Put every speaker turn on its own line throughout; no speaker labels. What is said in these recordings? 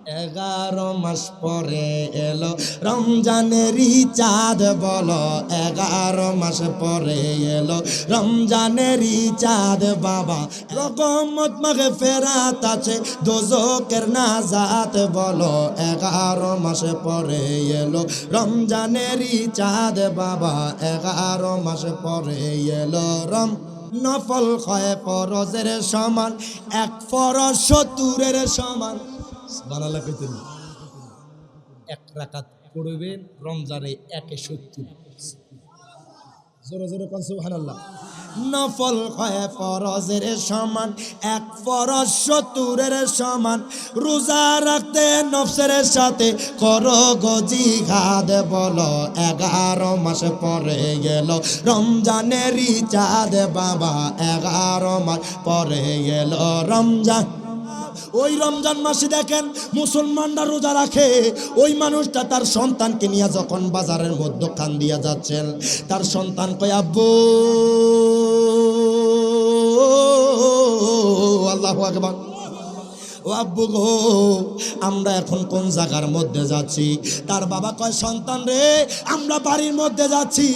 11 মাস পরে এলো রমজানেরই চাঁদ বলো 11 মাস পরে এলো রমজানেরই চাঁদ বাবা রহমত মাগফিরাত আছে দোজখের নাজাত বলো 11 মাস পরে এলো রমজানেরই চাঁদ বাবা 11 মাস পরে এলো নফল হয় ফরজের সমান এক ফরজ 70-এর সমান বানালা কইতে এক রাকাত পড়বেন রমজানে 170 জোরে জোরে কোন সুবহানাল্লাহ নফল হয় ফরজের সমান এক ফরজ 70-এর সমান রোজা রাখতে নফসের সাথে করো গো জিহাদ বলো 11 মাস পরে গেল রমজানেরই চাঁদ বাবা 11 মাস পরে গেল রমজান ওই রমজান মাসে দেখেন মুসলমানরা রোজা রাখে ওই মানুষটা তার সন্তানকে নিয়ে যখন বাজারের মধ্যে খান দিয়া যাচ্ছেন তার সন্তান কয় আব্বু আল্লাহু আকবার ও আব্বু গো আমরা এখন কোন জায়গার মধ্যে যাচ্ছি তার বাবা কয় সন্তান রে আমরা বাড়ির মধ্যে যাচ্ছি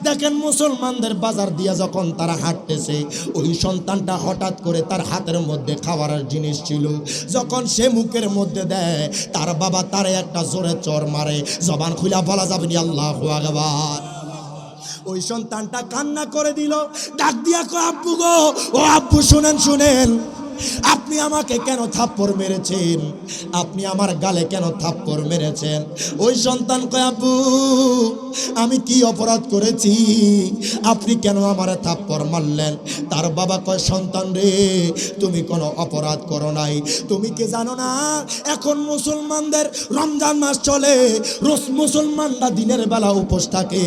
দেখেন মুসলমানদের বাজার দিয়া যখন তারা হাঁটতেছে ওই সন্তানটা হঠাৎ করে তার হাতের মধ্যে খাবারের জিনিস ছিল যখন সে মুখের মধ্যে দেয় তার বাবা তারে একটা জোরে চর মারে জবান খুলা বলা যাবে না আল্লাহু আকবার ওই সন্তানটা কান্না করে দিল ডাক দিয়া কয় আব্বু গো ও আব্বু শুনেন শুনেন আপনি আমাকে কেন থাপ্পড় মেরেছেন আপনি আমার গালে কেন থাপ্পড় মেরেছেন ওই সন্তান কয় আব্বু আমি কি অপরাধ করেছি আপনি কেন আমারে থাপ্পড় মারলেন তার বাবা কয় সন্তান রে তুমি কোনো অপরাধ করো নাই তুমি কি জানো না এখন মুসলমানদের রমজান মাস চলে রোজ মুসলমানরা দিনের বেলা উপোস থাকে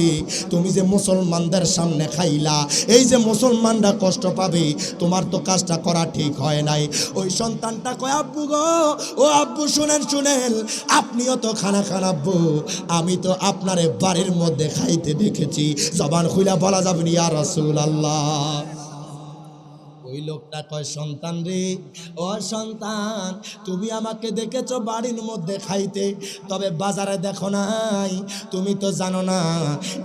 তুমি যে মুসলমানদের সামনে খাইলা এই যে মুসলমানরা কষ্ট পাবে তোমার তো কাজটা করা ঠিক হয় নাই ওই সন্তানটা কয় আব্বু গো ও আব্বু শুনেন শুনেন আপনিও তো খানা খান আব্বু আমি তো আপনারে বাড়ির মধ্যে খাইতে দেখেছি জবান খুলে বলা যাবে না ইয়া রাসূলুল্লাহ ওই লোকটা কয় সন্তান রে ও সন্তান তুমি আমাকে দেখেছো বাড়ির মধ্যে খাইতে তবে বাজারে দেখো নাই তুমি তো জানো না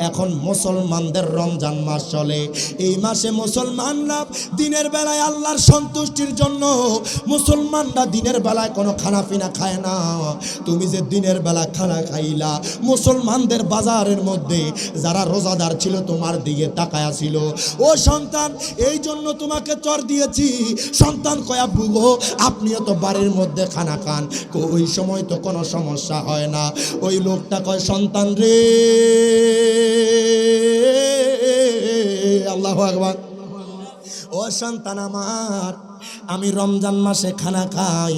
এখন মুসলমানদের রমজান মাস চলে এই মাসে মুসলমানরা দিনের বেলায় আল্লাহর সন্তুষ্টির জন্য মুসলমানরা দিনের বেলায় কোনো খানা পিনা খায় না তুমি যে দিনের বেলা খানা খাইলা মুসলমানদের বাজারের মধ্যে যারা রোজাদার ছিল তোমার দিকে তাকায়া ছিল ও সন্তান এই জন্য তোমাকে দিয়েছি সন্তান কয় আব্বু গো আপনিও তো বাড়ির মধ্যে খানা খান ওই সময় তো কোনো সমস্যা হয় না ওই লোকটা কয় সন্তান রে আল্লাহু আকবার ও সন্তান আমার আমি রমজান মাসে খানা খাই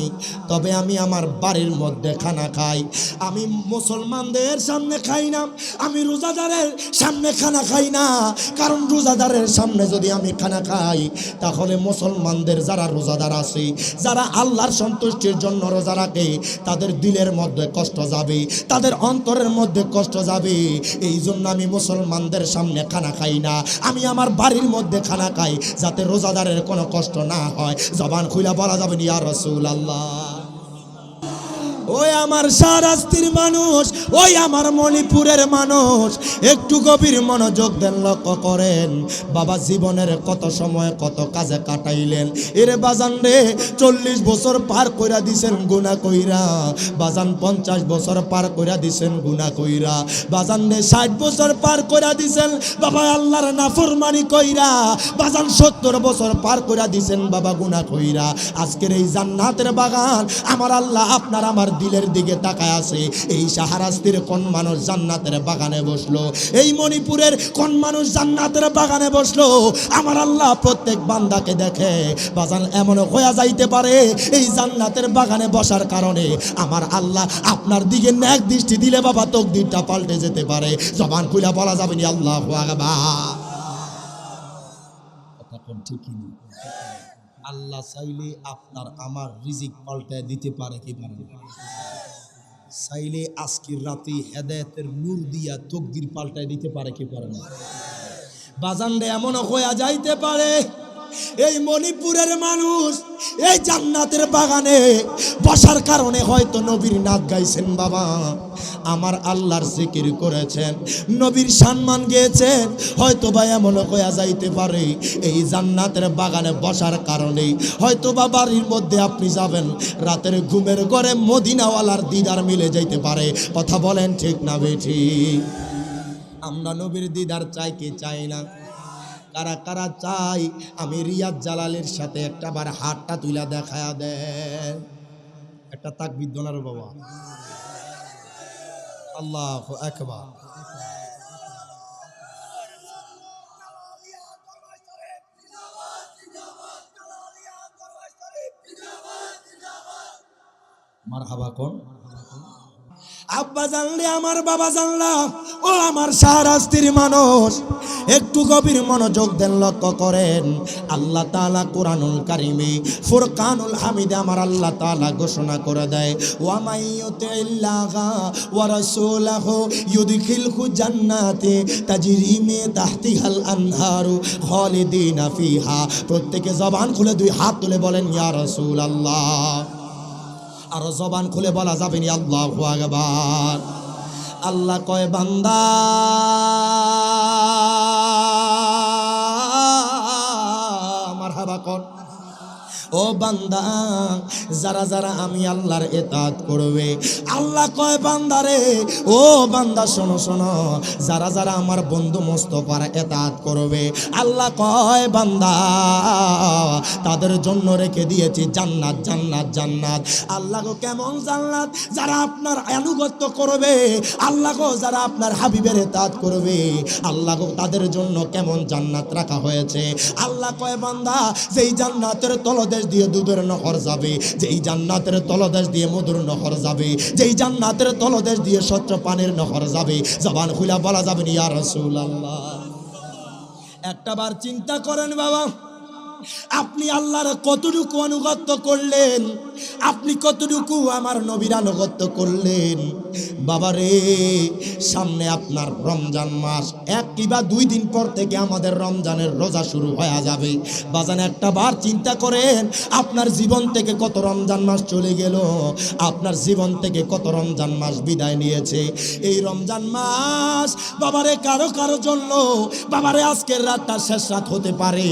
তবে আমি আমার বাড়ির মধ্যে খানা খাই আমি মুসলমানদের সামনে খাই না আমি রোজাদারের সামনে খানা খাই না কারণ রোজাদারের সামনে যদি আমি খানা খাই তাহলে মুসলমানদের যারা রোজাদার আছে যারা আল্লাহর সন্তুষ্টির জন্য রোজা রাখে তাদের দিলের মধ্যে কষ্ট যাবে তাদের অন্তরের মধ্যে কষ্ট যাবে এই জন্য আমি মুসলমানদের সামনে খানা খাই না আমি আমার বাড়ির মধ্যে খানা খাই যাতে রোজাদারের কোনো কষ্ট না হয় জবান খুলে বলা যাবে না ইয়া রাসূলুল্লাহ ওই আমার শাহরাস্তির মানুষ ওই আমার মণিপুরের মানুষ একটু গভীর মনোযোগ দেন লক্ষ্য করেন বাবা জীবনের কত সময় কত কাজে কাটাইলেন এরে বাজান রে 40 বছর পার কইরা দিছেন গুনাহ কইরা বাজান 50 বছর পার কইরা দিছেন গুনাহ কইরা বাজান রে 60 বছর পার কইরা দিছেন বাবা আল্লাহর নাফরমানি কইরা বাজান 70 বছর পার কইরা দিছেন বাবা গুনাহ কইরা আজকের এই জান্নাতের বাগান আমার আল্লাহ আপনার আমার দিলের দিকে তাকায় আছে এই শাহরাস্তির কোন মানুষ জান্নাতের বাগানে বসলো এই মণিপুরের কোন মানুষ জান্নাতের বাগানে বসলো আমার আল্লাহ প্রত্যেক বান্দাকে দেখে বাজান এমন হয়ে যাইতে পারে এই জান্নাতের বাগানে বসার কারণে আমার আল্লাহ আপনার দিকে নেক দৃষ্টি দিলে বাবা তকদিরটা পাল্টে যেতে পারে জবান খুলে বলা যাবে না আল্লাহু আকবার কথা কোন ঠিকই না আল্লাহ চাইলে আপনার আমার রিজিক পাল্টে দিতে পারে কি পারে চাইলে আজকের রাতে হেদায়েতের নূর দিয়া তকদির পাল্টায় দিতে পারে কি পারে না বাজানরে এমন হয়ে যাইতে পারে এই মণিপুরের মানুষ এই জান্নাতের বাগানে বসার কারণে হয়তো নবীর নাত গাইছেন বাবা, আমার আল্লাহর জিকির করেছেন, নবীর সম্মান গেয়েছেন, হয়তো বা এমন কয়া যাইতে পারে এই জান্নাতের বাগানে বসার কারণে হয়তো বা বাড়ির মধ্যে আপনি যাবেন, রাতের ঘুমের ঘরে মদিনাওয়ালার দিদার মিলে যাইতে পারে। কথা বলেন ঠিক না বেঠি? আমরা নবীর দিদার চাই কি চাই না? কারা কারা চাই? আমি রিয়াজ জালালের সাথে একটা বার হাতটা তুলে দেখায়া দেন, একটা তাকবীর দোনার বাবা, আল্লাহু আকবার। মারহাবা কোন আব্বা জানলে আমার বাবা জানলা, ও আমার শাহরাস্তির মানুষ একটু গভীর মনোযোগ দেন, লক্ষ্য করেন। আল্লাহ তাআলা কুরআনুল কারীমে ফুরকানুল হামিদে আমার আল্লাহ তাআলা ঘোষণা করে দেয়, ওয়া মাইয়ুতিল্লাহা ওয়া রাসূলাহু ইউদখিলহু জান্নাতি তাজরি মিন তাহতিহাল আনহারু খালিদিনা ফিহা। প্রত্যেকে জবান খুলে দুই হাত তুলে বলেন ইয়া রাসূলুল্লাহ। আর জবান খুলে বলা যাবে না আল্লাহু আকবার। আল্লাহ কয় বান্দা মারহাবা কর, ও বান্দা যারা যারা আমি আল্লাহর ইতাআত করবে, আল্লাহ কয় বান্দারে, ও বান্দা শোনো শোনো, যারা যারা আমার বন্ধু মুস্তাফার ইতাআত করবে, আল্লাহ কয় বান্দা তাদের জন্য রেখে দিয়েছি জান্নাত জান্নাত জান্নাত। আল্লাহ গো কেমন জান্নাত? যারা আপনার আনুগত্য করবে, আল্লাহ গো যারা আপনার হাবিবের ইতাআত করবে, আল্লাহ গো তাদের জন্য কেমন জান্নাত রাখা হয়েছে। আল্লাহ কয় বান্দা যেই জান্নাতের তলদেশ দিয়ে দুধের নহর যাবে, যেই জান্নাতের তলদেশ দিয়ে মধুর নহর যাবে, যেই জান্নাতের তলদেশ দিয়ে স্বচ্ছ পানির নহর যাবে, জবান খুলে বলা যাবে না ইয়া রাসূলুল্লাহ। একটাবার চিন্তা করেন বাবা, আপনি আল্লাহর কতটুকু আনুগত্য করলেন, আপনি কতটুকু আমার নবীর আনুগত্য করলেন। বাবারে সামনে আপনার রমজান মাস, এক কিংবা 2 দিন পর থেকে আমাদের রমজানের রোজা শুরু হয়ে যাবে। বাজান একটা বার চিন্তা করেন, আপনার জীবন থেকে কত রমজান মাস চলে গেল, আপনার জীবন থেকে কত রমজান মাস বিদায় নিয়েছে। এই রমজান মাস বাবারে কারো কারো জন্য বাবারে আজকের রাতটা শেষ রাত হতে পারে,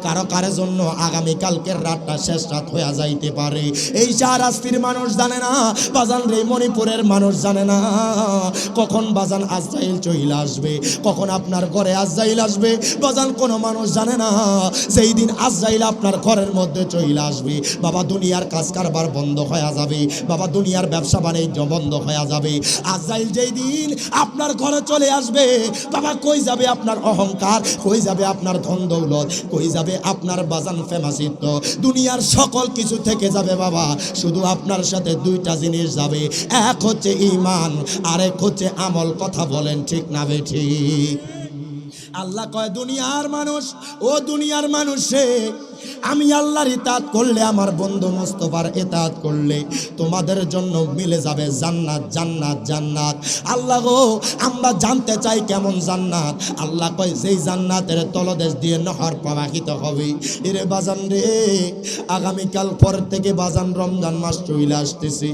কারো কারো জন্য আগামী কালকের রাতটা শেষ রাত হয়ে যাইতে পারে। এই শাহরাস্তির মানুষ জানে না বাজান রে, মণিপুরের মানুষ জানে না কখন বাজান আজরাইল চলে আসবে, কখন আপনার ঘরে আজরাইল আসবে। বাজান কোনো মানুষ জানে না যেই দিন আজরাইল আপনার ঘরের মধ্যে চলে আসবে, বাবা দুনিয়ার কাজ কারবার বন্ধ হয়ে যাবে, বাবা দুনিয়ার ব্যবসা বাণিজ্য বন্ধ হয়ে যাবে। আজরাইল যেই দিন আপনার ঘরে চলে আসবে, বাবা কই যাবে আপনার অহংকার, কই যাবে আপনার ধন দৌলত, কই যাবে আপনার বাজান ফেমাসিত্ব, দুনিয়ার সকল কিছু থেকে যাবে বাবা। শুধু আপনার সাথে 2টা জিনিস যাবে, এক হচ্ছে ঈমান, আরেক হচ্ছে আমল। কথা বলেন ঠিক না বেঠিক? আল্লাহ কয় দুনিয়ার মানুষ, ও দুনিয়ার মানুষে, আমি আল্লাহর ইতাআত করলে, আমার বন্ধু মুস্তাফার ইতাআত করলে তোমাদের জন্য মিলে যাবে জান্নাত জান্নাত জান্নাত। আল্লাহ গো আমরা জানতে চাই কেমন জান্নাত। আল্লাহ কয় যেই জান্নাতের তলদেশ দিয়ে নহর প্রবাহিত হবে। এরে বাজান রে, আগামীকাল পর থেকে বাজান রমজান মাস চলে আসতেছে।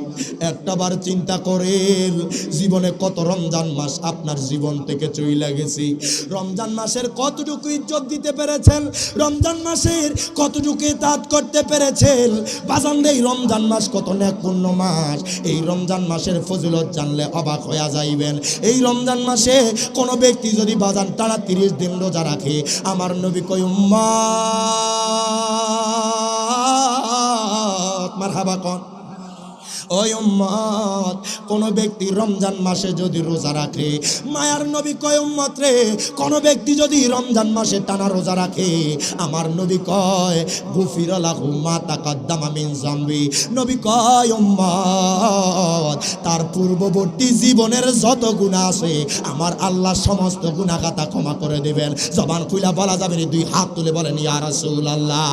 একটাবার চিন্তা করেন জীবনে কত রমজান মাস আপনার জীবন থেকে চলে গেছে। রমজান মাসের কতটুকু ইজ্জত দিতে পেরেছেন, রমজান মাসের কতটুকু ইতাআত করতে পেরেছেন। বাজান এই রমজান মাস কত নেকপূর্ণ মাস, এই রমজান মাসের ফজিলত জানলে অবাক হয়ে যাইবেন। এই রমজান মাসে কোনো ব্যক্তি যদি বাজান টানা 30 দিন রোজা রাখে, আমার নবী কয় উম্মত মারহাবা কোন, ওই উম্মত কোন ব্যক্তি রমজান মাসে যদি রোজা রাখে, মায়ার নবী কয় উম্মত রে, কোন ব্যক্তি যদি রমজান মাসে টানা রোজা রাখে, আমার নবী কয় গুফিরা লাহু মা তাকাদ্দামা মিন যামবি। নবী কয় উম্মত তার পূর্ববর্তী জীবনের যত গুনাহ আছে আমার আল্লাহ সমস্ত গুনাহ খাতা ক্ষমা করে দেবেন। জবান খুলে বলা যাবে না, 2 হাত তুলে বলেন ইয়া রাসূলুল্লাহ।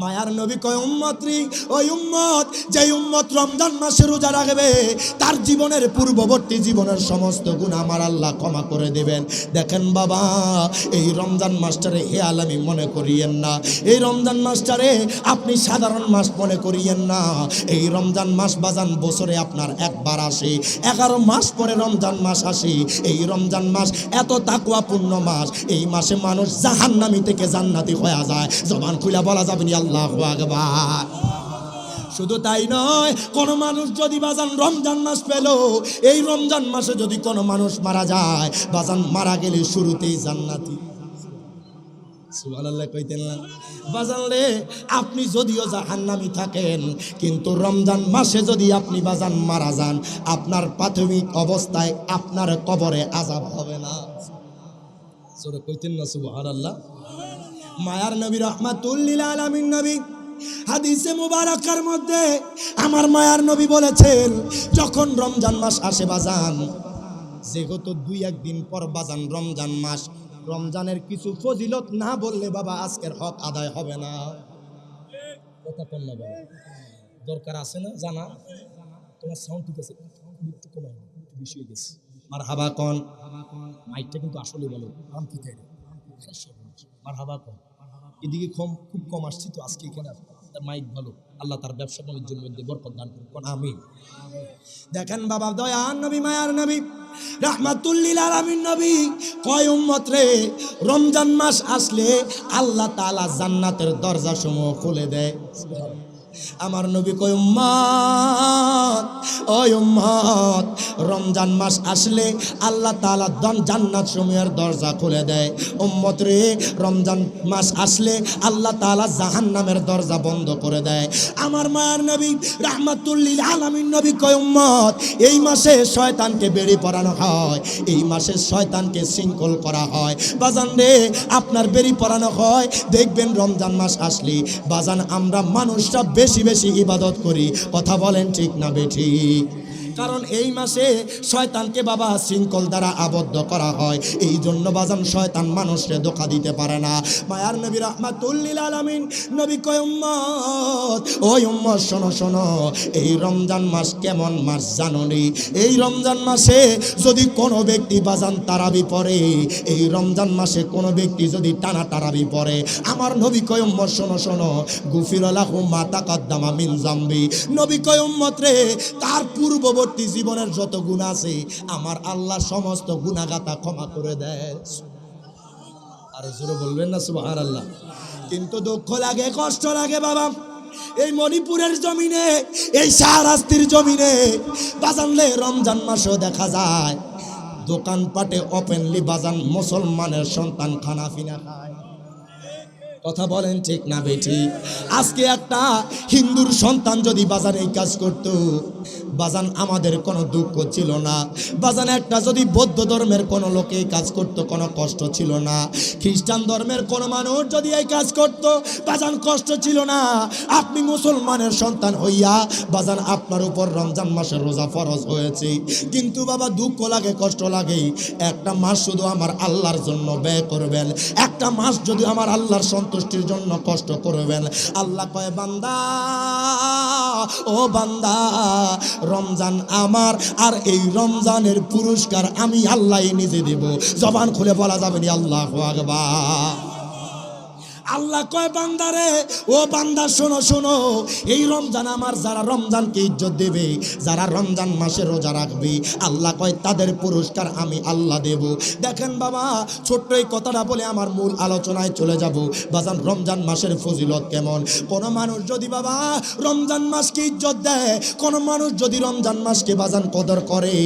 মায়ার নবী কয় উম্মত রে, ওই উম্মত যে উম্মত রমজান মাসে রোজা রাখবে তার জীবনের পূর্ববর্তী জীবনের সমস্ত গুনাহ আমার আল্লাহ ক্ষমা করে দেবেন। দেখেন বাবা, এই রমজান মাসটারে হে আলামি মনে করিয়েন না, এই রমজান মাসটারে আপনি সাধারণ মাস মনে করিয়েন না। এই রমজান মাস বাজান বছরে আপনার একবার আসে, 11 মাস পরে রমজান মাস আসে। এই রমজান মাস এত তাকওয়াপূর্ণ মাস, এই মাসে মানুষ জাহান্নামী থেকে জান্নাতি হয়ে যায়। জবান খুলে বলা যাবে না আল্লাহু আকবার। শুধু তাই নয়, কোন মানুষ যদি বাজান রমজান মাস পেল, এই রমজান মাসে যদি কোনো মানুষ মারা যায়, বাজান মারা গেলে শুরুতেই জান্নাতি। সুবহানাল্লাহ কইতেন না বাজান রে, আপনি যদিও জাহান্নামী থাকেন, কিন্তু রমজান মাসে যদি আপনি বাজান মারা যান, আপনার প্রাথমিক অবস্থায় আপনার কবরে আযাব হবে না। সূরা কইতেন না সুবহানাল্লাহ। মায়ার নবী রাহমাতুল লিল আলামিন নবী হাদিসে মুবারাকার মধ্যে আমার মায়ার নবী বলেছেন, যখন রমজান মাস আসে বাজান, যেহেতু 2-1 দিন পর বাজান রমজান মাস, রমজানের কিছু ফজিলত না বললে বাবা আজকের হক আদায় হবে না। কথা কোন না বাবা, দরকার আছে না জানা? তোমার সাউন্ড ঠিক আছে, একটু কমাই, একটু বেশি হয়ে গেছে। মারহাবা কোন, মাইকটা কিন্তু আসলে বলো আম কি তাই মারহাবা কোন, এদিকে খুব কম আসছি তো আজকে এখানে তার মাইক ভালো, আল্লাহ তার ব্যবসা বাণিজ্যের মধ্যে বরকত দান করুন, আমিন। দেখেন বাবা, দয়ার নবী মায়ার নবী রাহমাতুল লিল আলামিন নবী কয় উম্মত রে, রমজান মাস আসলে আল্লাহ তাআলা জান্নাতের দরজা সমূহ খুলে দেয়। আমার নবী কয় উম্মত, ওই উম্মত, রমজান মাস আসলে আল্লাহ তাআলা জান্নাত সমূহের দরজা খুলে দেয়। উম্মত রে, রমজান মাস আসলে আল্লাহ তাআলা জাহান্নামের দরজা বন্ধ করে দেয়। আমার মায়ার নবী রাহমাতুল লিল আলামিন নবী কয় উম্মত, এই মাসে শয়তানকে বেড়ি পরানো হয়, এই মাসে শয়তানকে শৃঙ্খল করা হয়। বাজান রে, আপনার বেড়ি পরানো হয়, দেখবেন রমজান মাস আসলে বাজান আমরা মানুষরা বেশি বেশি ইবাদত করি। কথা বলেন ঠিক না বেঠিক? কারণ এই মাসে শয়তানকে বাবা শৃঙ্খল দ্বারা আবদ্ধ করা হয়, এই জন্য বাজান শয়তান মানুষকে ধোঁকা দিতে পারে না। মায়ার নবী রাহমাতুল লিল আলামিন নবী কয় উম্মত, ওই উম্মত শোনো শোনো, এই রমজান মাস কেমন মাস জানো নি? এই রমজান মাসে যদি কোনো ব্যক্তি বাজান তারাবি পড়ে, এই রমজান মাসে কোনো ব্যক্তি যদি টানা তারাবি পড়ে, আমার নবী কয় উম্মত শোনো শোনো, গুফিরা লাহু মা তাকাদ্দামা মিন যামবি। নবী কয় উম্মত রে, তার পূর্ববর্তী জীবনের যত গুনাহ আছে আমার আল্লাহ সমস্ত গুনাহগাতা ক্ষমা করে দেয়। আর জোরে বলবেন না সুবহানাল্লাহ। কিন্তু দুঃখ লাগে, কষ্ট লাগে বাবা, এই মণিপুরের জমিনে, এই শাহরাস্তির জমিনে বাজানলে রমজান মাসেও দেখা যায় দোকানপাটে ওপেনলি বাজান মুসলমানের সন্তান খানা পিনা খায়। কথা বলেন ঠিক না বেঠি? আজকে একটা হিন্দুর সন্তান যদি বাজারে এই কাজ করত, বাজান আমাদের কোনো দুঃখ ছিল না। বাজান একটা যদি বৌদ্ধ ধর্মের কোনো লোকে এই কাজ করত, কোনো কষ্ট ছিল না। খ্রিস্টান ধর্মের কোনো মানুষ যদি এই কাজ করত, বাজান কষ্ট ছিল না। আপনি মুসলমানের সন্তান হইয়া বাজান আপনার উপর রমজান মাসের রোজা ফরজ হয়েছে, কিন্তু বাবা দুঃখ লাগে, কষ্ট লাগে। একটা মাস শুধু আমার আল্লাহর জন্য ব্যয় করবেন, একটা মাস যদি আমার আল্লাহর সন্তুষ্টির জন্য কষ্ট করবেন। আল্লাহ কয় বান্দা, ও বান্দা, রমজান আমার, আর এই রমজানের পুরস্কার আমি আল্লাহ নিজে দেব। জবান খুলে বলা যাবে না আল্লাহু আকবার। আল্লাহ কয় বান্দারে, ও বান্দা শোনো শোনো, এই রমজান আমার, যারা রমজানকে ইজ্জত দেবে, যারা রমজান মাসে রোজা রাখবে, আল্লাহ কয় তাদের পুরস্কার আমি আল্লাহ দেব। দেখেন বাবা, ছোট্ট এই কথাটা বলে আমার মূল আলোচনায় চলে যাব। বাজান রমজান মাসের ফজিলত কেমন? কোন মানুষ যদি বাবা রমজান মাসকে ইজ্জত দেয়, কোন মানুষ যদি রমজান মাসকে বাজান কদর করে,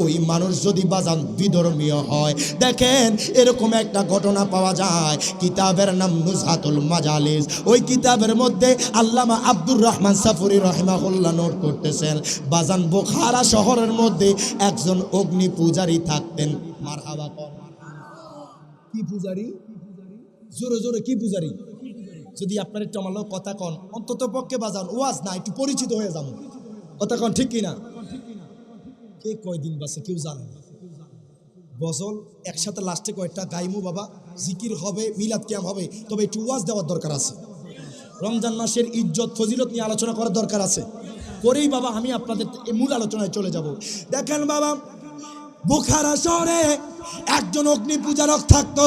ওই মানুষ যদি বাজান বিধর্মীয় হয়। দেখেন এরকম একটা ঘটনা পাওয়া যায়, কিতাবের নাম নুজহাতুল মাজালিস। ওই কিতাবের মধ্যে আল্লামা আব্দুর রহমান সাফুরি রাহিমাহুল্লাহ নোট করতেছেন, বাজান বুখারা শহরের মধ্যে একজন অগ্নি পূজারী থাকতেন। মারহাবা কর। কি পূজারী? জোরে জোরে কি পূজারী? যদি আপনার একটু আমার কথা কন, অন্তত পক্ষে বাজান ওয়াজ না একটু পরিচিত হয়ে যাবো। কথা কন ঠিক কিনা? কে কয়দিন বাসে কেউ জানে না। গজল একসাথে লাস্টে কয়েকটা গাইমু বাবা, জিকির হবে, মিলাদ কিয়াম হবে, তবে একটু ওয়াজ দেওয়ার দরকার আছে। রমজান মাসের ইজ্জত ফজিলত নিয়ে আলোচনা করার দরকার আছে। করেই বাবা আমি আপনাদের এই মূল আলোচনায় চলে যাব। দেখেন বাবা, বুখারা শহরে একজন অগ্নি পূজারক থাকতো,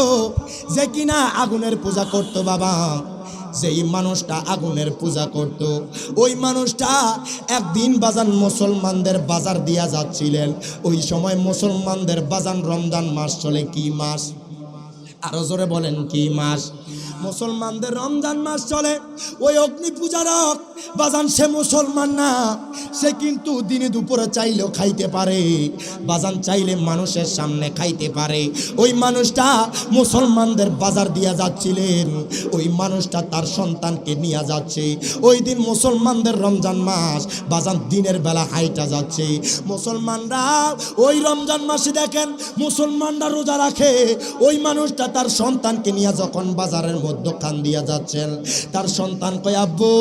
যে কিনা আগুনের পূজা করতো বাবা। যেই মানুষটা আগুনের পূজা করত, ওই মানুষটা একদিন বাজান মুসলমানদের বাজার দিয়া যাচ্ছিলেন। ওই সময় মুসলমানদের বাজান রমজান মাস চলে। কি মাস? আরো জোরে বলেন কি মাস? মুসলমানদের রমজান মাস চলে। ওই অগ্নি পূজারক বাজান সে মুসলমান না, সে কিন্তু দিনে দুপুরে চাইলেও খাইতে পারে বাজান, চাইলে মানুষের সামনে খাইতে পারে। ওই মানুষটা মুসলমানদের বাজার দিয়া যাচ্ছিলেন। ওই মানুষটা তার সন্তানকে নিয়ে যাচ্ছে। ওই দিন মুসলমানদের রমজান মাস বাজান দিনের বেলা হাইটা যাচ্ছে। মুসলমানরা ওই রমজান মাসে দেখেন মুসলমানরা রোজা রাখে। ওই মানুষটা তার সন্তানকে নিয়ে যখন বাজারের মধ্যখান দিয়া যাচ্ছেন, তার সন্তান কয়, আব্বু,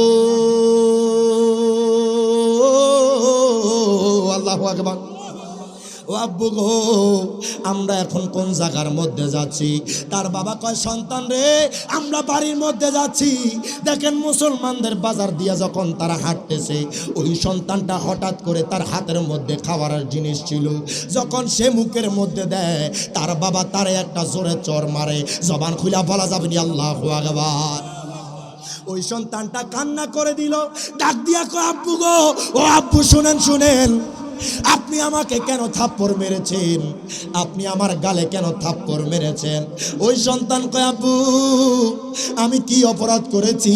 আল্লাহু আকবার, ও আব্বু গো, আমরা এখন কোন জায়গার মধ্যে যাচ্ছি? তার বাবা কয়, সন্তান রে, আমরা বাড়ির মধ্যে যাচ্ছি। দেখেন মুসলমানদের বাজার দিয়া যখন তারা হাঁটতেছে, ওই সন্তানটা হঠাৎ করে তার হাতের মধ্যে খাওয়ার জিনিস ছিল, যখন সে মুখের মধ্যে দেয়, তার বাবা তারে একটা জোরে চর মারে। জবান খুলা বলা যাবে না আল্লাহু আকবার। ওই সন্তানটা কান্না করে দিল, ডাক দিয়া কয়, আব্বু গো, ও আব্বু শুনেন শুনেন, আপনি আমাকে কেন থাপ্পড় মেরেছেন? আপনি আমার গালে কেন থাপ্পড় মেরেছেন? ওই সন্তান কয়, আব্বু, আমি কি অপরাধ করেছি?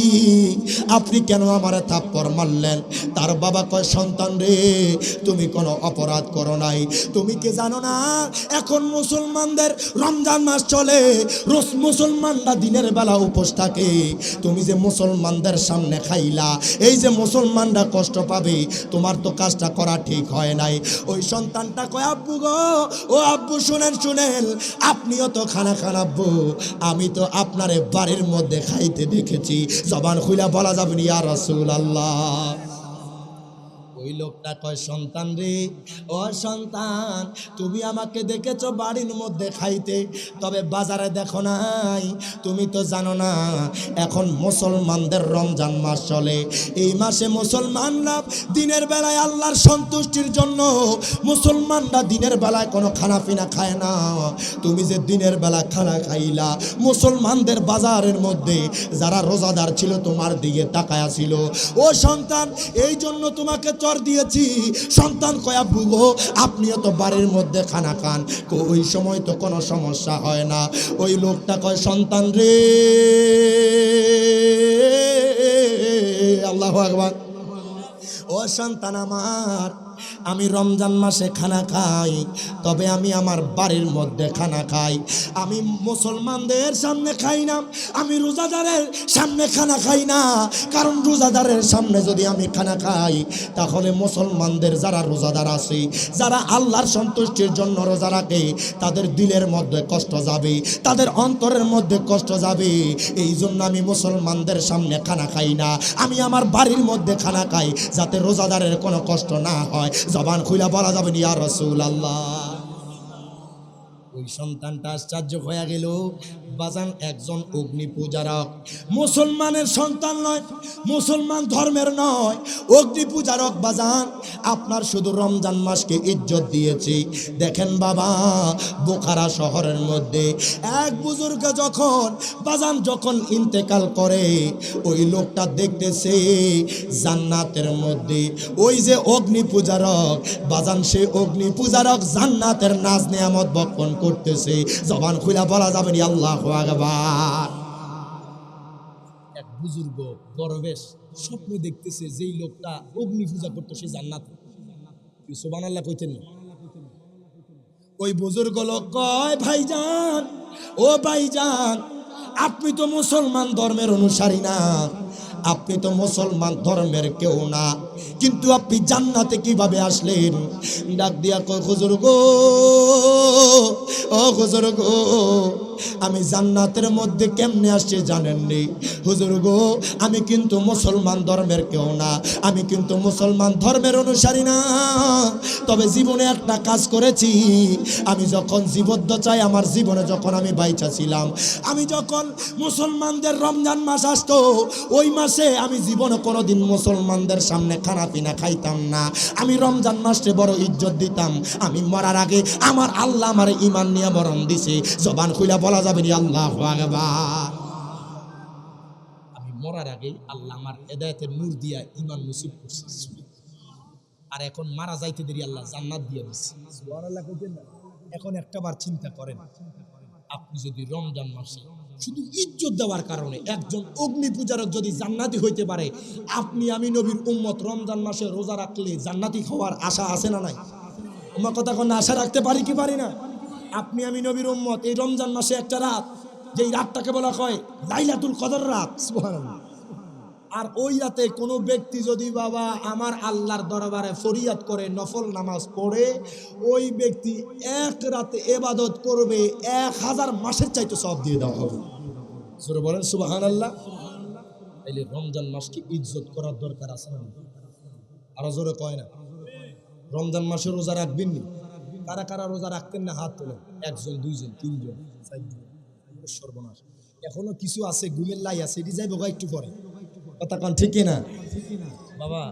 আপনি কেন আমারে থাপ্পড় মারলেন? তার বাবা কয়, সন্তান রে, তুমি কোনো অপরাধ করো নাই। তুমি কি জানো না এখন মুসলমানদের রমজান মাস চলে, রোজ মুসলমানরা দিনের বেলা উপোস থাকে। তুমি যে মুসলমানদের সামনে খাইলা, এই যে মুসলমানরা কষ্ট পাবে, তোমার তো কাজটা করা ঠিক হয় নাই। ওই সন্তানটা কয়, আব্বু গো, ও আব্বু শুনেন শুনেন, আপনিও তো খানা খান আব্বু, আমি তো আপনারে বাড়ির মধ্যে খাইতে দেখেছি। জবান খুইলা বলা যাবে না ইয়া রাসূলুল্লাহ। ওই লোকটা কয়, সন্তান রে, ও সন্তান, তুমি আমাকে দেখেছো বাড়ির মধ্যে খাইতে, তবে বাজারে দেখো নাই। তুমি তো জানো না এখন মুসলমানদের রমজান মাস চলে। এই মাসে মুসলমানরা দিনের বেলায় আল্লাহর সন্তুষ্টির জন্য মুসলমানরা দিনের বেলায় কোনো খানা পিনা খায় না। তুমি যে দিনের বেলা খানা খাইলা, মুসলমানদের বাজারের মধ্যে যারা রোজাদার ছিল তোমার দিকে তাকায়া ছিল। ও সন্তান, এই জন্য তোমাকে চর দিয়েছি। সন্তান কয়, আব্বু গো, আপনিও তো বাড়ির মধ্যে খানা খান, ওই সময় তো কোনো সমস্যা হয় না। ওই লোকটা কয়, সন্তান রে, আল্লাহু আকবার, ও সন্তান আমার, আমি রমজান মাসে খানা খাই, তবে আমি আমার বাড়ির মধ্যে খানা খাই। আমি মুসলমানদের সামনে খাই না, আমি রোজাদারের সামনে খানা খাই না। কারণ রোজাদারের সামনে যদি আমি খানা খাই, তাহলে মুসলমানদের যারা রোজাদার আছে, যারা আল্লাহর সন্তুষ্টির জন্য রোজা রাখে, তাদের দিলের মধ্যে কষ্ট যাবে, তাদের অন্তরের মধ্যে কষ্ট যাবে। এই জন্য আমি মুসলমানদের সামনে খানা খাই না, আমি আমার বাড়ির মধ্যে খানা খাই, যাতে রোজাদারের কোনো কষ্ট না হয়। জবান খুইলা বলা যাবে ইয়া রাসূলুল্লাহ। ওই সন্তানটা আশ্চর্য হয়ে গেল, বাজান একজন অগ্নি পূজারক, মুসলমানের সন্তান নয়, মুসলমান ধর্মের নয়, অগ্নি পূজারক বাজান আপনার শুধু রমজান মাসকে ইজ্জত দিয়েছি। দেখেন বাবা, বোখারা শহরের মধ্যে এক বুজুর্গ যখন বাজান যখন ইন্তেকাল করে, ওই লোকটা দেখতেছে জান্নাতের মধ্যে ওই যে অগ্নি পূজারক বাজান, সে অগ্নি পূজারক জান্নাতের নাজ নিয়ামত বক্ষণ করতেছে। জবান খুলা বলা যাবে না আল্লাহু আকবার। এক বুজুর্গ দরবেশ স্বপ্ন দেখতেছে, যেই লোকটা অগ্নি পূজা করতো সে জান্নাতে। সুবহানাল্লাহ কইতেন না? ওই বুজুর্গ লোক কয়, ভাইজান, ও ভাইজান, আপনি তো মুসলমান ধর্মের অনুসারী না, আপনি তো মুসলমান ধর্মের কেউ না, কিন্তু আপনি জান্নাতে কিভাবে আসলেন? ডাক দিয়া কয়, হুজুর গো, ও হুজুর গো, আমি জান্নাতের মধ্যে কেমনে আসছি জানেননি? হুজুর গো, আমি কিন্তু মুসলমান ধর্মের কেউ না, আমি কিন্তু মুসলমান ধর্মের অনুসারী না, তবে জীবনে একটা কাজ করেছি, আমি যখন জীবদ্দ চাই আমার জীবনে যখন আমি বাইচা ছিলাম, আমি যখন মুসলমানদের রমজান মাস আসতো ওই মাসে আমি জীবনে কোনোদিন মুসলমানদের সামনে খানা পিনা খাইতাম না। আমি রমজান মাসে বড় ইজ্জত দিতাম। আমি মরার আগে আমার আল্লাহ আমার ঈমান নিয়ে মরণ দিছে, জবান খুলে বলা যাবে না আল্লাহু আকবার। আমি মরার আগে আল্লাহ আমার হেদায়েতের নূর দিয়া ঈমান নসিব করছে। আর এখন মারা যাইতে দেরি আল্লাহ জান্নাত দিয়ে দিচ্ছে। সুবহানাল্লাহ কইতেন না? এখন একটাবার চিন্তা করেন, আপনি যদি রমজান মাসে শুধু ইজ্জত দেওয়ার কারণে একজন অগ্নি পূজারক যদি জান্নাতি হইতে পারে, আপনি আমি নবীর উম্মত রমজান মাসে রোজা রাখলে জান্নাতি হওয়ার আশা আছে না নাই? আমার কথা কোন আশা রাখতে পারি কি পারি না? আপনি আমি নবীর উম্মত এই রমজান মাসে একটা রাত, যেই রাতটাকে বলা হয় লাইলাতুল কদর রাত, সুবহানাল্লাহ। আর ওই রাতে কোনো ব্যক্তি যদি বাবা আমার আল্লাহর দরবারে ফরিয়াদ করে নফল নামাজ পড়ে, ওই ব্যক্তি এক রাতে ইবাদত করবে 1000 মাসের চাইতে সওয়াব দিয়ে দেওয়া হবে। জোরে বলেন সুবহানাল্লাহ। তাইলে রমজান মাসকে ইজ্জত করার দরকার আছে না? আরো জোরে কয় না? রমজান মাসে রোজা রাখবেন নি? কারা কারা রোজা রাখতেন না হাত তোলেন। 1 জন 2 জন 3 জন 4 জন। সর্বনাশ। এখনো কিছু আছে ঘুমের লাই আছে, এটি যাইব একটু পরে। কথা কান ঠিক না বাবা?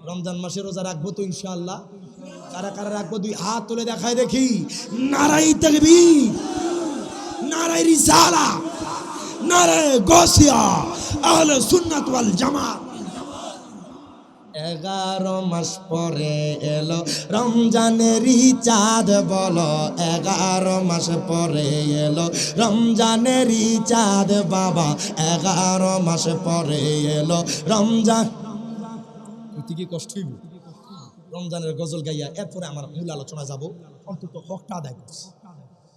রমজান মাসে রোজা রাখবো তো ইনশাআল্লাহ। কারা কারা রাখবো 2 হাত তুলে দেখায় দেখি। নারায়ে তাকবীর, নারায়ে রিসালাহ, নারায়ে গাউসিয়া, আহলে সুন্নাত ওয়াল জামাত। 11 মাস পরে এলো রমজানেরই চাঁদ, বলো 11 মাস পরে এলো রমজানেরই চাঁদ বাবা, 11 মাস পরে এলো রমজান। কি কষ্ট হইব রমজানের গজল গাইয়া। এরপরে আমার মূল আলোচনা যাব, অন্তত হকটা আদায় করছি।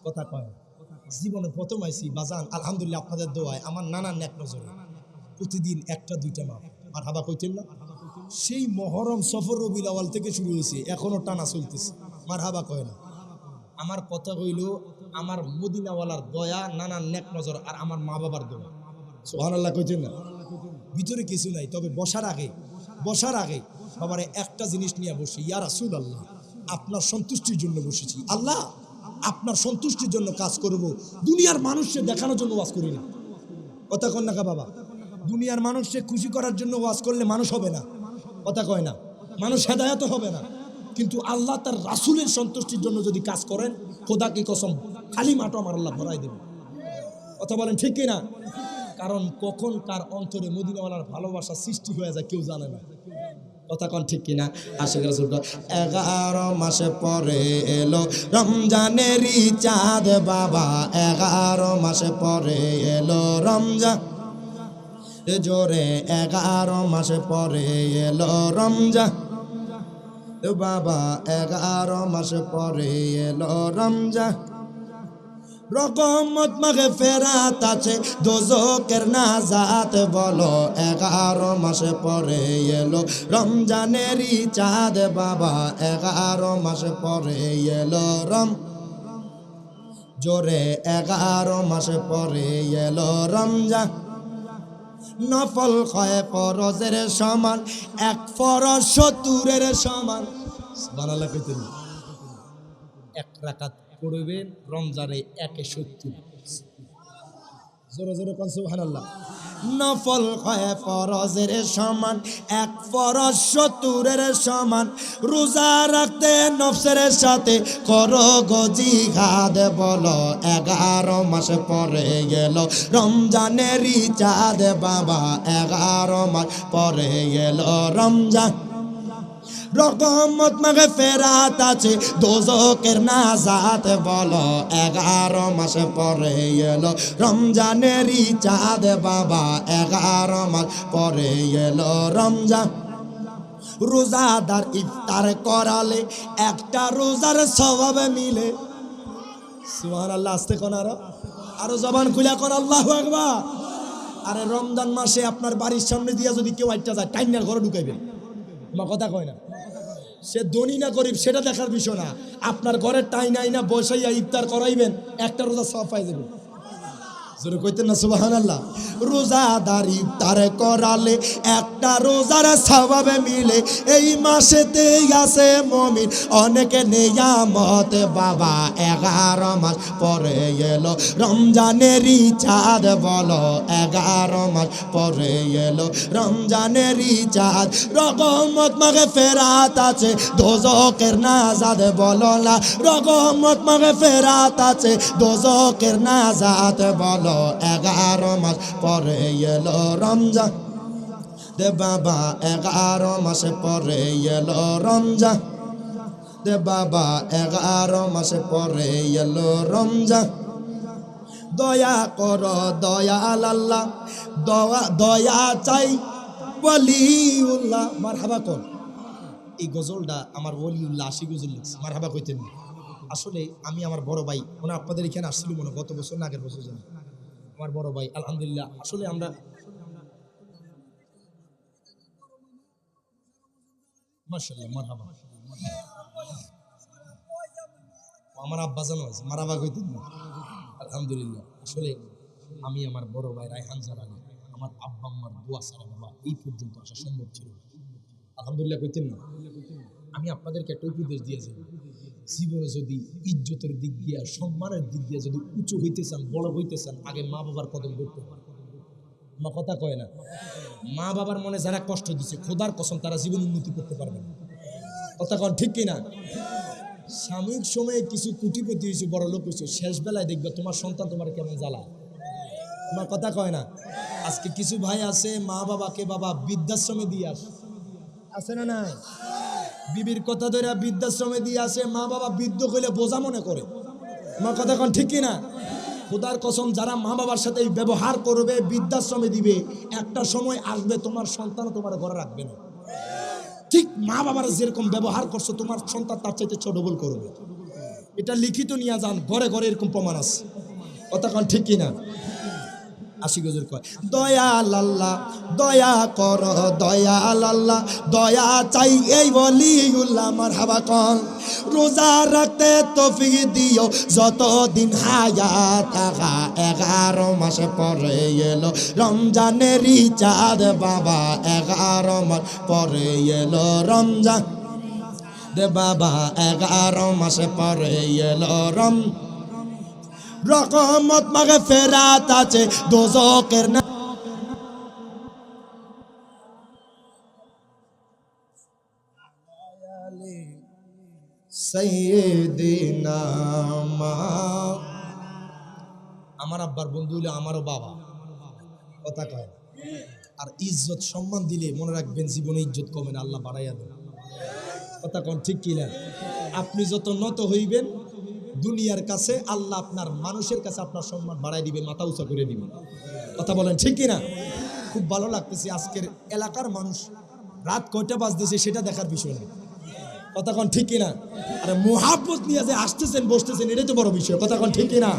কথা কয় জীবনে প্রথম আইছি বাজান, আলহামদুলিল্লাহ আপনাদের দোয়ায় আমার নানার নেক নজরে প্রতিদিন 1টা 2টা মাপ আর হাবা কইতেন না। সেই মহরম সফর রবিউল আউয়াল থেকে শুরু হয়েছে, এখনো টানা চলতেছে। মার হাবা কয় না। আমার কথা হইল আমার মদিনাওয়ালার দয়া, নানার নেক নজর আর আমার মা বাবার দোয়া। সুবহানাল্লাহ কইতেন না? ভিতরে কিছু নাই, তবে বসার আগে বাবারে একটা জিনিস নিয়ে বসি। ইয়া রাসূলুল্লাহ, আপনার সন্তুষ্টির জন্য বসেছি। আল্লাহ আপনার সন্তুষ্টির জন্য কাজ করব, দুনিয়ার মানুষকে দেখানোর জন্য ওয়াজ করি না। কথা কন না বাবা? দুনিয়ার মানুষকে খুশি করার জন্য ওয়াজ করলে মানুষ হবে না। কথা কয় না? মানুষ হেদায়েত হবে না। কিন্তু আল্লাহ তার রাসূলের সন্তুষ্টির জন্য যদি কাজ করেন, খোদা কি কসম খালি মাটো আমার আল্লাহ ভরাই দেবে। কথা বলেন ঠিক কিনা? কারণ কখন কার অন্তরে মদিনাওয়ালার ভালোবাসা সৃষ্টি হয়ে যায় কেউ জানে না। কথা কন ঠিক কিনা? আশিক রাসূল 11 মাস পরে এলো রমজানেরই চাঁদ বাবা, 11 মাস পরে এলো রমজান। জোরে 11 মাস পরে এলো রমজান বাবা, 11 মাস পরে এলো রমজান। রহমত মাগফিরাত আছে দোজখের নাজাত, বলো 11 মাস পরে এলো রমজানেরই চাঁদ বাবা, 11 মাস পরে এলো জোরে 11 মাস পরে এলো রমজান। নফল হয় ফরজের সমান, 1 ফরজ 70-এর সমান। সুবহানাল্লাহ কইতেন। 1 রাকাত পড়বেন রমজানে 1/70। জোরে জোরে কোন সুবহানাল্লাহ। নফল হয় ফরজের সমান, 1 ফরজ 70-এর সমান। রোজা রাখতে নফসের সাথে করো গো জিহাদ, বলো 11 মাস পরে গেল রমজানেরই চাঁদ বাবা, 11 মাস পরে গেল রমজান। রহমত মাগফিরাত আছে দোজখের নাজাত, বলো 11 মাস পরে এলো রমজানেরই চাঁদ বাবা, 11 মাস পরে এলো রমজান। রোজাদার ইফতার করালে একটা রোজার সওয়াব মিলে। সুবহানাল্লাহ। আস্তে কোন আরো জবান খুলে কোন আল্লাহু আকবার। আরে রমজান মাসে আপনার বাড়ির সামনে দিয়া যদি কেউ আইটা যায়, টাইনার ঘরে ঢুকাইবেন। আমার কথা কয় না? সে ধনী না গরিব সেটা দেখার বিষয় না, আপনার ঘরে টাইন আইনা বসাইয়া ইফতার করাইবেন, একটা রোজা সওয়াব পাই যাবেন। জোরে কইতেন না সুবহানাল্লাহ। রোজাদারি তার করালে একটা রোজার সওয়াবে মিলে, এই মাসেতে আছে মুমিন অনেক নিয়ামত বাবা। 11 মাস পরে এলো রমজানেরই চাঁদ, বলো 11 মাস পরে এলো রমজানেরই চাঁদ। রহমত মাগফিরাত আছে, দোজখের নাজাত, বলো না রহমত মাগফিরাত আছে, দোজখের নাজাত, বলো 11 মাস পরে এলো রমজান দে বাবা। 11 মাস পরে এলো রমজান দে বাবা, 11 মাস পরে এলো রমজান। দয়া করো দয়াল আল্লাহ, দয়া চাই ওয়ালিউল্লাহ। মারহাবা কর। এই গজলটা আমার ওয়ালিউল্লাহ আশি গজল লিখছে, মারহাবা কইতেন। আসলে আমি আমার বড় ভাই, মানে আপনাদের এখানে আসছিল মনে গত বছর না আগের বছর জানি, আমার বড় ভাই আলহামদুলিল্লাহ। আসলে আমরা মাশাআল্লাহ মারহাবা, আমার আব্বা জানো আছে, মারহাবা কইতেন না আলহামদুলিল্লাহ। আসলে আমি আমার বড় ভাই রায়হান জালালি, আমার আব্বা আম্মার দোয়া ছাড়া বাবা এই পর্যন্ত আসা সম্ভব ছিল না। আলহামদুলিল্লাহ কইতেন না। আমি আপনাদেরকে একটা উপদেশ দিয়েছি, জীবনে যদি ইজ্জতের দিক দিয়ে সম্মানের দিক দিয়ে যদি উঁচু হইতে চান, বড় হইতে চান, আগে মা বাবার কদম ধরতে হবে। মা কথা কয় না, মা বাবার মনে যারা কষ্ট দিচ্ছে খোদার কসম তারা জীবন উন্নতি করতে পারবে না। কথা কন ঠিক কিনা? সাময়িক সময়ে কিছু কোটিপতি হয়েছে, বড় লোক হয়েছে, শেষ বেলায় দেখবে তোমার সন্তান তোমার কেমন জ্বালা। তোমার কথা কয় না। আজকে কিছু ভাই আছে মা বাবাকে বাবা বৃদ্ধাশ্রমে দিয়ে আসে না নাই, বিবির কথা ধরে বৃদ্ধাশ্রমে দিয়ে আসে, মা বাবা বৃদ্ধ কইলে বোঝা মনে করে। আমার কথা কোন ঠিক কিনা? খোদার কসম যারা মা বাবার সাথে এই ব্যবহার করবে, বৃদ্ধাশ্রমে দিবে, একটা সময় আসবে তোমার সন্তান তোমার ঘরে রাখবে না। ঠিক মা বাবার যেরকম ব্যবহার করছো তোমার সন্তান তার চাইতে ডবল করবে। এটা লিখিত নিয়ে যান, ঘরে ঘরে এরকম প্রমাণ আছে। কথা কোন ঠিক কিনা? আশি গজর কয় দয়াল আল্লাহ দয়া কর, দয়াল আল্লাহ দয়া চাই এই ওয়ালিউল্লাহ। মারহাবা কন। রোজা রাখতে তৌফিক দিও যতদিন হায়াত থাকা, 11 মাস পরে এলো রমজানেরই চাঁদ বাবা। 11 মাস পরে এলো রমজান দে বাবা, 11 মাস পরে এলো রহমত মাগফিরাত আছে, দোজখের না সাইয়্যিদিনা মা। আমার আব্বার বন্ধু হলে আমারও বাবা। কথা কয়। আর ইজ্জত সম্মান দিলে মনে রাখবেন জীবনে ইজ্জত কমে না, আল্লাহ বাড়াইয়া দেন। কথা কন ঠিক কিনা? আপনি যত নত হইবেন দুনিয়ার কাছে, আল্লাহ আপনার মানুষের কাছে আপনার সম্মান বাড়াই দিবে, মাথা উঁচা করে দিবে। কথা বলেন ঠিক কিনা? খুব ভালো লাগতেছে আজকের এলাকার মানুষ রাত কয়টা বাজতেছে সেটা দেখার বিষয় না। কথা কন ঠিক কিনা? আরে মুহাব্বত নিয়ে যে আসতেছেন বসতেছেন এটাই তো বড় বিষয়। কথা কন ঠিক কিনা?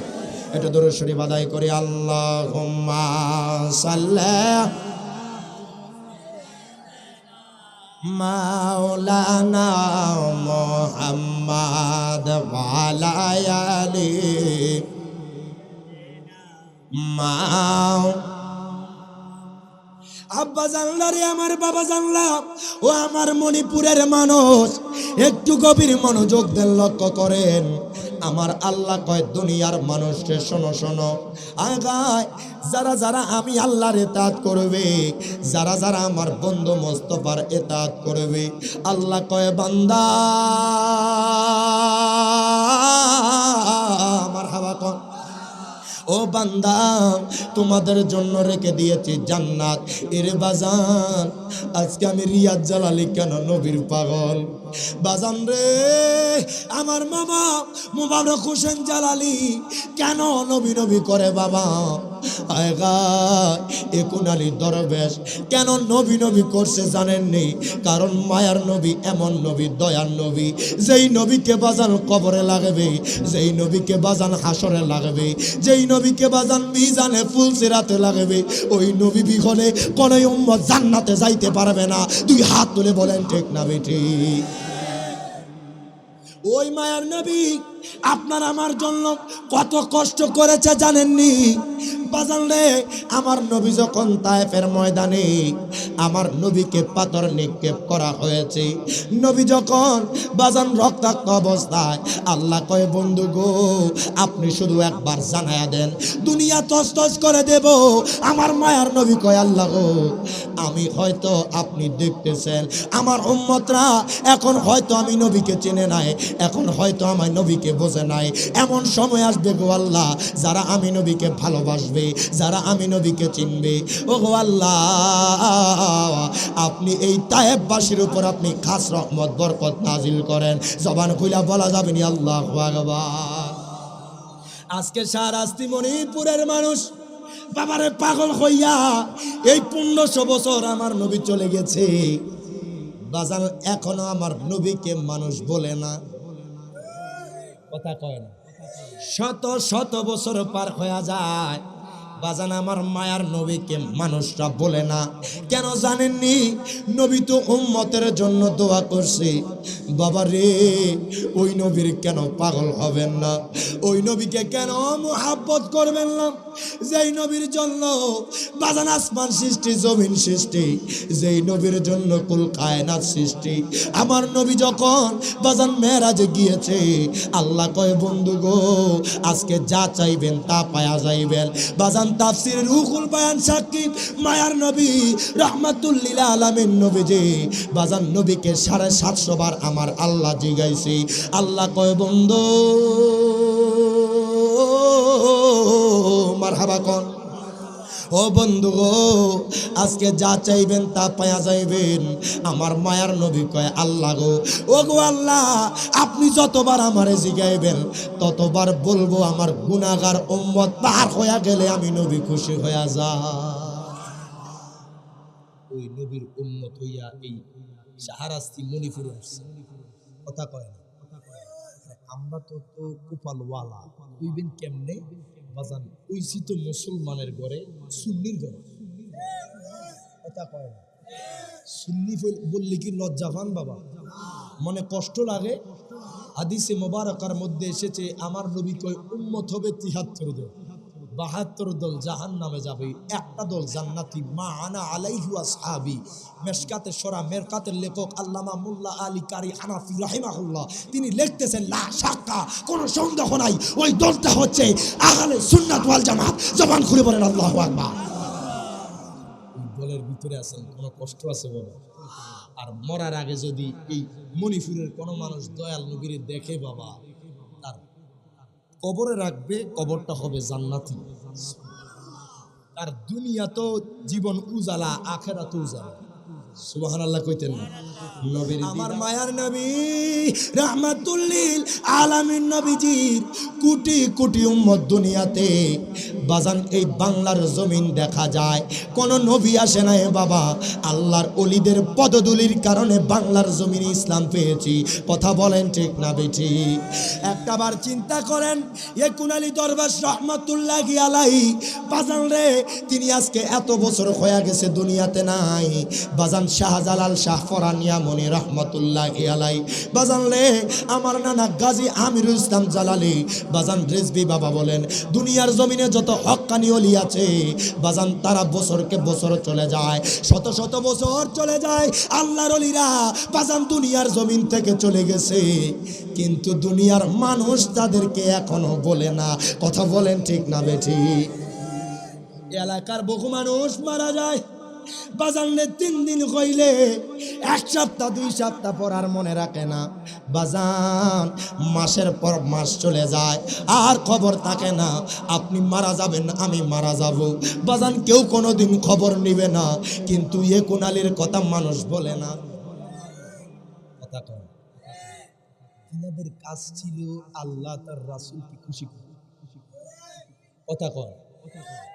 এটা দরুদ শরীফ আদায় করে আল্লাহুম্মা সাল্লি মাওলানা মুহাম্মদ ওয়া আলা আলি আব্বা জানলা রে আমার বাবা জানলা, ও আমার মণিপুরের মানুষ একটু গভীর মনোযোগ দেন, লক্ষ্য করেন। আমার আল্লাহ কয় দুনিয়ার মানুষকে শোনো শোনো, আগায় যারা যারা আমি আল্লাহর ইতাআত করবে, যারা যারা আমার বন্ধু মুস্তাফার ইতাআত করবে, আল্লাহ কয় বান্দা মারহাবা কর, ও বান্দা তোমাদের জন্য রেখে দিয়েছি জান্নাত। এর বাজান আজকে আমি রিয়াজ জালালি কেন নবীর পাগল বাজান রে, আমার মামা মুবারক হোসেন জালালি কেন নবী নবী করে বাবা। আয়গা একুন আলী দরবেশ কেন নবী নবী করছে জানেননি? কারণ মায়ার নবী এমন নবী, দয়ার নবী, যেই নবীকে বাজান কবরে লাগবে, যেই নবীকে বাজান হাসরে লাগবে, যেই নবীকে বাজান মিজানে ফুলসিরাতে লাগবে, ওই নবী বিহলে কোন উম্মত জান্নাতে যাইতে পারবে না। দুই হাত তুলে বলেন ঠিক না বেটি? ওই মায়ার নবী আপনার আমার জন্য কত কষ্ট করেছে জানেননি? বাজান রে আমার নবী যখন তায়েফের ময়দানে আমার নবীকে পাথর নিক্ষেপ করা হয়েছে, নবী যখন বাজান রক্তাক্ত অবস্থায়, আল্লাহ কয় বন্ধু গো আপনি শুধু একবার জানায়া দেন, দুনিয়া তছতছ করে দেব। আমার মায়ার নবী কয় আল্লাহ গো আমি হয়তো আপনি দেখতেছেন আমার উম্মতরা এখন হয়তো আমি নবীকে চেনে নাই, এখন হয়তো আমার নবীকে বোঝে নাই, এমন সময় আসবে গো আল্লাহ যারা আমি নবীকে ভালোবাসবে, যারা আমি নবীকে চিনবে। ও গো আল্লাহ আপনি এই তায়েফবাসীর উপর আপনি খাস রহমত বরকত নাজিল করেন। জবান খুলা বলা যাবে না আল্লাহু আকবার। আজকে শাহরাস্তি মণিপুরের মানুষ বাবারে পাগল হইয়া এই 1500 বছর আমার নবী চলে গেছে বাজান, এখনো আমার নবীকে মানুষ বলে না, কথা কয় না। শত শত বছর পার হয়ে যায় বাজান আমার মায়ার নবীকে মানুষরা বলে না। কেন জানেননি? নবী তো উম্মতের জন্য দোয়া করছে। বাবা রে ওই নবীর কেন পাগল হবেন না? ওই নবীকে কেন মুহাব্বত করবেন না? যেই নবীর জন্য বাজান আসমান সৃষ্টি, জমিন সৃষ্টি, যেই নবীর জন্য কুল কায়নাত সৃষ্টি। আমার নবী যখন বাজান মেরাজে গিয়েছে, আল্লাহ কয় বন্ধু গো আজকে যা চাইবেন তা পায়া যাইবেন। বাজান তাফসির রুহুল বায়ান সাক্ষী মায়ার নবী রাহমাতুল লিল আলামিন নবীজি বাজান নবীকে 750 বার আমার আল্লাহ জিগাইছে। আল্লাহ কয় বন্ধু মারহাবা কোন, ও বন্ধু গো আজকে যা চাইবেন তা পায়া যাইবেন। আমার মায়ার নবী কয় আল্লাহ গো, ও গো আল্লাহ আপনি যতবার আমারে জিগাইবেন ততবার বলবো আমার গুনাহগার উম্মত পার হইয়া গেলে আমি নবী খুশি হইয়া যা। ওই নবীর উম্মত হইয়া এই শাহরাস্তি মণিপুর কথা কয় না। আমরা তো কুপালওয়ালা কইবেন কেমনে বাজান? ওইছি তো মুসলমানের ঘরে সুন্নির ঘরে, কথা কয় না। সুন্নি বললে কি লজ্জা পান বাবা? মনে কষ্ট লাগে? হাদিসে মোবারকার মধ্যে এসেছে আমার নবী কয় উম্মত হবে 73 দল, 72 দল জাহান্নামে যাবে, একটা দল জান্নাতি। মা আনা আলাইহি আসহাবি। মেশকাতের সরা মেরকাতের লেখক আল্লামা মোল্লা আলী কারি হানাফি রাহিমাহুল্লাহ তিনি লিখতেছেন লা শাক্কা, কোনো সন্দেহ নাই ওই দলটা হচ্ছে আহলে সুন্নাত ওয়াল জামাত। জবান খুলে বলেন আল্লাহু আকবার। ওই দলের ভিতরে আছেন, কোনো কষ্ট আছে বলে? আর মরার আগে যদি এই মণিপুরের কোনো মানুষ দয়াল নবীরে দেখে বাবা, তার কবরে রাখবে, কবরটা হবে জান্নাতি। আর দুনিয়া তো জীবন উজালা, আখেরাত উজালা। সুবহানাল্লাহ কইতেন না? নবীর আমার মায়ার নবী রাহমাতুল লিল আলামিন নবীজির কোটি কোটি উম্মত দুনিয়াতে বাজান এই বাংলার জমিন দেখা যায় কোন নবী আসে না বাবা। আল্লাহর ওলিদের পদধূলির কারণে বাংলার জমিনে ইসলাম পেয়েছি। কথা বলেন ঠিক না বেঠি? একটাবার চিন্তা করেন ইকুন আলী দরবেশ রহমাতুল্লাহি আলাইহি বাজান রে তিনি আজকে এত বছর হয়ে গেছে দুনিয়াতে নাই। বাজান শাহজালাল শাহ ফরানিয়া মনি রহমতুল্লাহি আলাইহি বাজান রে আমার নানা গাজী আমিরুল ইসলাম জালালি বাজান রিজভী বাবা বলেন দুনিয়ার জমিনে যত হক্কানি ওলি আছে বাজান তারা বছরকে বছর চলে যায়, শত শত বছর চলে যায়। আল্লাহর ওলিরা বাজান দুনিয়ার জমিন থেকে চলে গেছে, কিন্তু দুনিয়ার মানুষ তাদেরকে এখনো বলে না। কথা বলেন ঠিক না বেঠি? এলাকার বহু মানুষ মারা যায় বাজানে 3 দিন কইলে 1 সপ্তাহ 2 সপ্তাহ পর আর মনে রাখে না। বাজান মাসের পর মাস চলে যায় আর খবর থাকে না। আপনি মারা যাবেন, আমি মারা যাব, বাজান কেউ কোনোদিন খবর নিবে না। কিন্তু ইকুন আলীর কথা মানুষ বলে না। কথা কয় তিনাদের কাজ ছিল আল্লাহ তার রাসূলকে খুশি করা। কথা কয়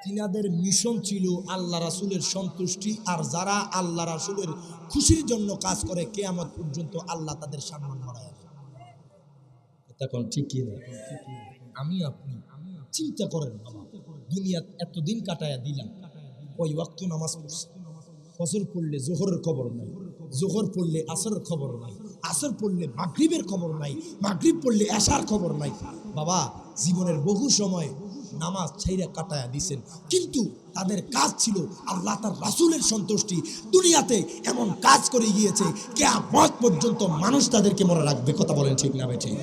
তিনাদের মিশন ছিল আল্লাহ রাসূলের সন্তুষ্টি। আর যারা আল্লাহ রাসূলের খুশির জন্য কাজ করে কিয়ামত পর্যন্ত আল্লাহ তাদের সম্মান বাড়ায়। তখন ঠিক কি না? আমি আপনি চিন্তা করেন বাবা, দুনিয়া এতদিন কাটায়া দিলাম, ওই ওয়াক্ত নামাজ পড়ছি, ফজর পড়লে জোহরের খবর নাই, জোহর পড়লে আসরের খবর নাই, আসর পড়লে মাগরিবের খবর নাই, মাগরিব পড়লে এশার খবর নাই। বাবা জীবনের বহু সময় নামাজ ছাইরা কাটায়া দিছেন, কিন্তু তাদের কাজ ছিল আল্লাহ তার রাসূলের সন্তুষ্টি। দুনিয়াতে এমন কাজ করে গিয়েছে কিয়ামত পর্যন্ত মানুষ তাদেরকে মনে রাখবে। কথা বলেন ঠিক না বেঠিক?